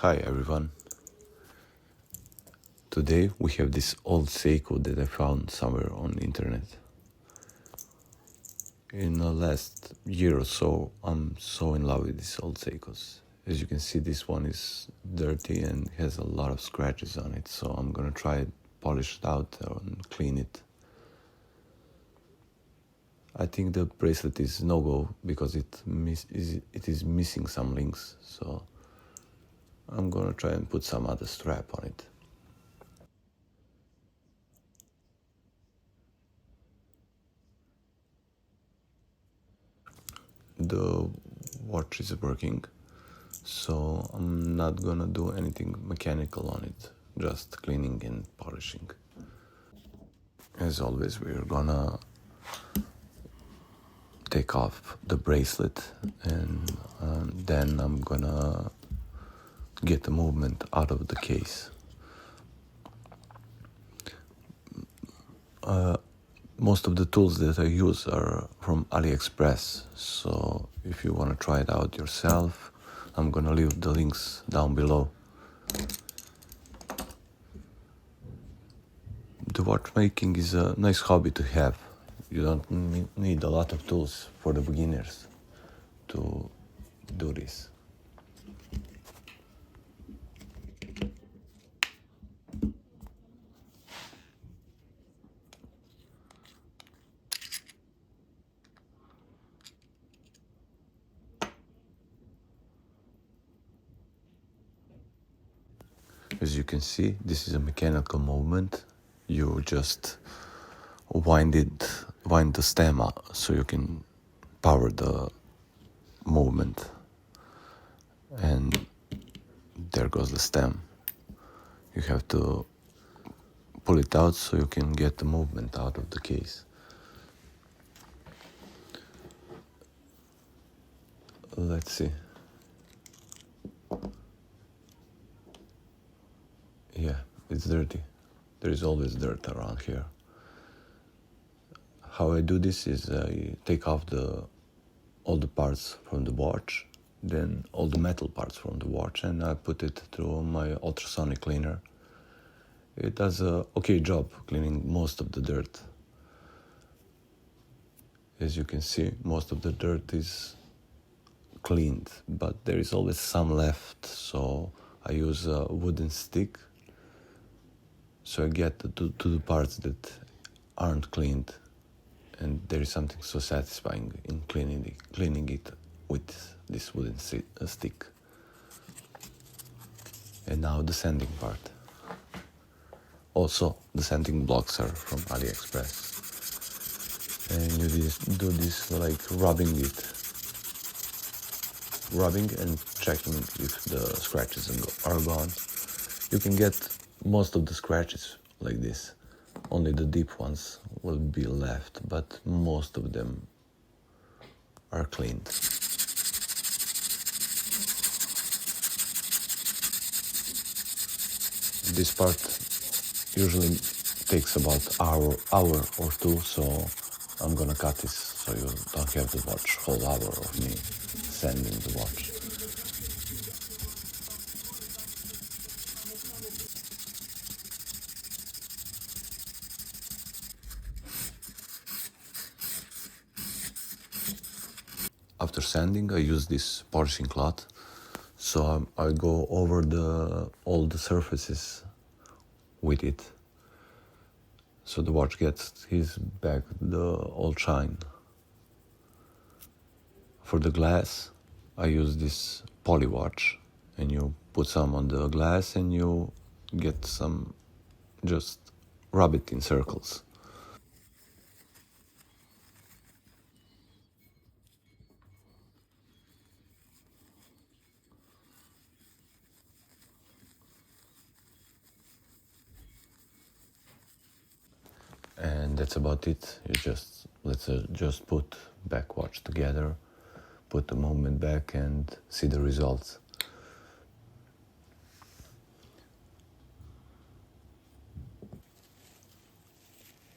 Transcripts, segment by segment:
Hi everyone. Today we have this old Seiko that I found somewhere on the internet. In the last year or so, I'm so in love with these old Seikos. As you can see, this one is dirty and has a lot of scratches on it, so I'm gonna try to polish it out and clean it. I think the bracelet is no-go because it is missing some links, so I'm gonna try and put some other strap on it. The watch is working, so I'm not gonna do anything mechanical on it, just cleaning and polishing. As always, we're gonna take off the bracelet and then I'm gonna get the movement out of the case. Most of the tools that I use are from AliExpress, so if you want to try it out yourself, I'm gonna leave the links down below. The watchmaking is a nice hobby to have. You don't need a lot of tools for the beginners to do this. As you can see, this is a mechanical movement. You just wind the stem up so you can power the movement. And there goes the stem. You have to pull it out so you can get the movement out of the case. Let's see. Yeah, it's dirty. There is always dirt around here. How I do this is I take off all the parts from the watch, then all the metal parts from the watch, and I put it through my ultrasonic cleaner. It does a okay job cleaning most of the dirt. As you can see, most of the dirt is cleaned, but there is always some left, so I use a wooden stick so I get to the parts that aren't cleaned, and there is something so satisfying in cleaning it with this wooden stick. And now the sanding part. Also, the sanding blocks are from AliExpress, and you just do this like rubbing and checking if the scratches are gone. You can get most of the scratches like this. Only the deep ones will be left, but most of them are cleaned. This part usually takes about hour or two, so I'm gonna cut this so you don't have to watch whole hour of me sanding the watch. After sanding, I use this polishing cloth, so I go over all the surfaces with it, so the watch gets back the old shine. For the glass, I use this poly watch, and you put some on the glass and you get some, just rub it in circles. And that's about it. Let's just put back watch together, put the movement back and see the results.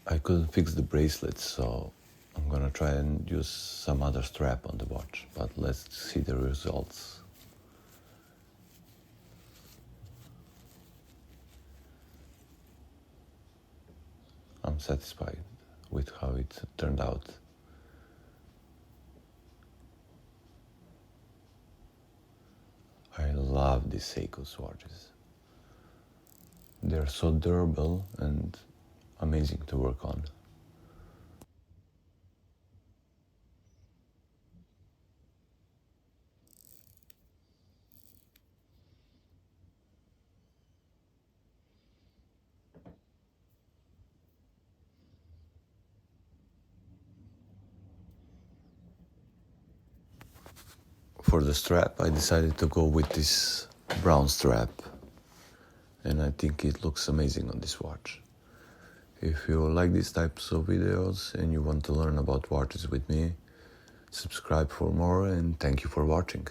I couldn't fix the bracelet, so I'm gonna try and use some other strap on the watch, but let's see the results. satisfied with how it turned out. I love these Seiko watches. They're so durable and amazing to work on. For the strap, I decided to go with this brown strap, and I think it looks amazing on this watch. If you like these types of videos and you want to learn about watches with me, subscribe for more, and thank you for watching.